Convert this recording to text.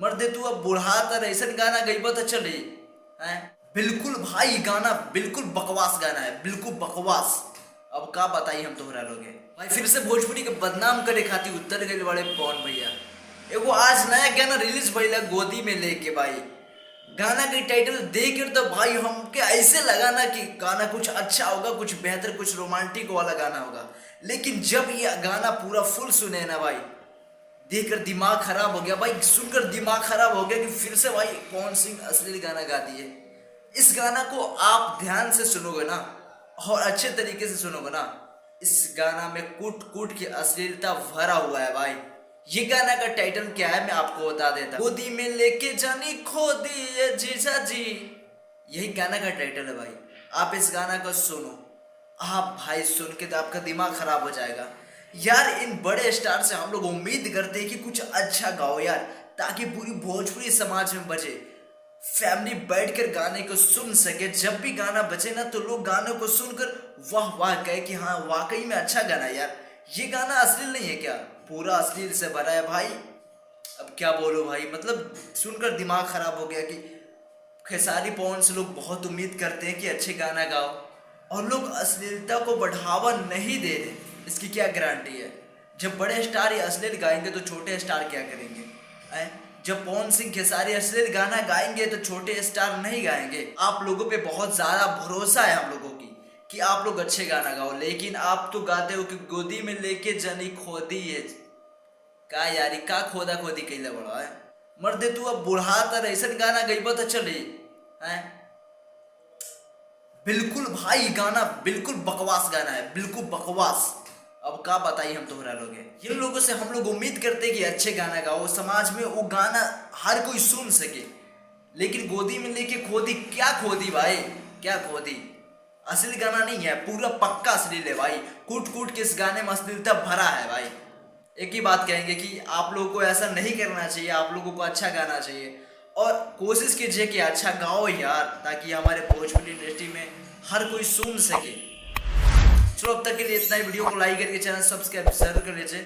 मर्दे तू अब बुढ़ा तर ऐसा गाना गईबो तो चले हैं। बिल्कुल भाई गाना बिल्कुल बकवास गाना है, बिल्कुल बकवास। अब का बताई हम तोहरा लोगे भाई। फिर से भोजपुरी के बदनाम करे खातिर उतर गए बड़े पवन भैया। एगो आज नया गाना रिलीज भइला गोदी में लेके भाई। गाना के टाइटल देख तो भाई हमके ऐसे लगा ना कि गाना कुछ अच्छा होगा, कुछ बेहतर, कुछ रोमांटिक वाला गाना होगा। लेकिन जब ये गाना पूरा फुल सुने ना भाई, देखकर दिमाग खराब हो गया भाई। सुनकर दिमाग खराब हो गया कि फिर से भाई पवन सिंह अश्लील गाना गा दिए। इस गाना को आप ध्यान से सुनोगे ना और अच्छे तरीके से सुनोगे ना, इस गाना में कूट कूट की अश्लीलता भरा हुआ है भाई। ये गाना का टाइटल क्या है मैं आपको बता देता हूँ। गोदी में लेके जानी खो दिए जीजा जी, यही गाना का टाइटल है भाई। आप इस गाना को सुनो, आप भाई सुन के तो आपका दिमाग खराब हो जाएगा यार। इन बड़े स्टार से हम लोग उम्मीद करते हैं कि कुछ अच्छा गाओ यार, ताकि पूरी भोजपुरी समाज में बजे, फैमिली बैठकर गाने को सुन सके। जब भी गाना बचे ना तो लोग गाने को सुनकर वाह वाह कहे कि हाँ वाकई में अच्छा गाना है यार। ये गाना अश्लील नहीं है क्या? पूरा अश्लील से भरा है भाई। अब क्या बोलो भाई, मतलब सुनकर दिमाग खराब हो गया कि खेसारी पवन से लोग बहुत उम्मीद करते हैं कि अच्छे गाना गाओ और लोग अश्लीलता को बढ़ावा नहीं दे रहे। इसकी क्या गारंटी है? जब बड़े स्टार ये अश्लील गाएंगे तो छोटे स्टार क्या करेंगे? जब पवन सिंह खेसारी अश्लील गाना गाएंगे तो छोटे स्टार नहीं गाएंगे। आप लोगों पे बहुत ज़्यादा भरोसा है हम लोगों की कि आप लोग अच्छे गाना गाओ, लेकिन आप तो गाते हो कि गोदी में लेके जनी खोदी है। का यारी का खोदा खोदी कैले बड़ा है। मर्दे तू अब बुढ़ा तर ऐसा गाना गईबो तो चले हैं। बिल्कुल भाई गाना बिल्कुल बकवास गाना है, बिल्कुल बकवास। अब का बताई हम तोहरा लोगे। इन लोगों से हम लोग उम्मीद करते हैं कि अच्छे गाना गाओ, समाज में वो गाना हर कोई सुन सके। लेकिन गोदी में लेके खोदी, क्या खोदी भाई, क्या खोदी? असली गाना नहीं है, पूरा पक्का अश्लील है भाई। कूट कूट के इस गाने में अश्लीलता भरा है भाई। एक ही बात कहेंगे कि आप लोगों को ऐसा नहीं करना चाहिए, आप लोगों को अच्छा गाना चाहिए और कोशिश कीजिए कि अच्छा गाओ यार, ताकि हमारे भोजपुरी इंडस्ट्री में हर कोई सुन सके। चलो अब तक के लिए इतना ही। वीडियो को लाइक करके चैनल सब्सक्राइब जरूर कर लीजिए।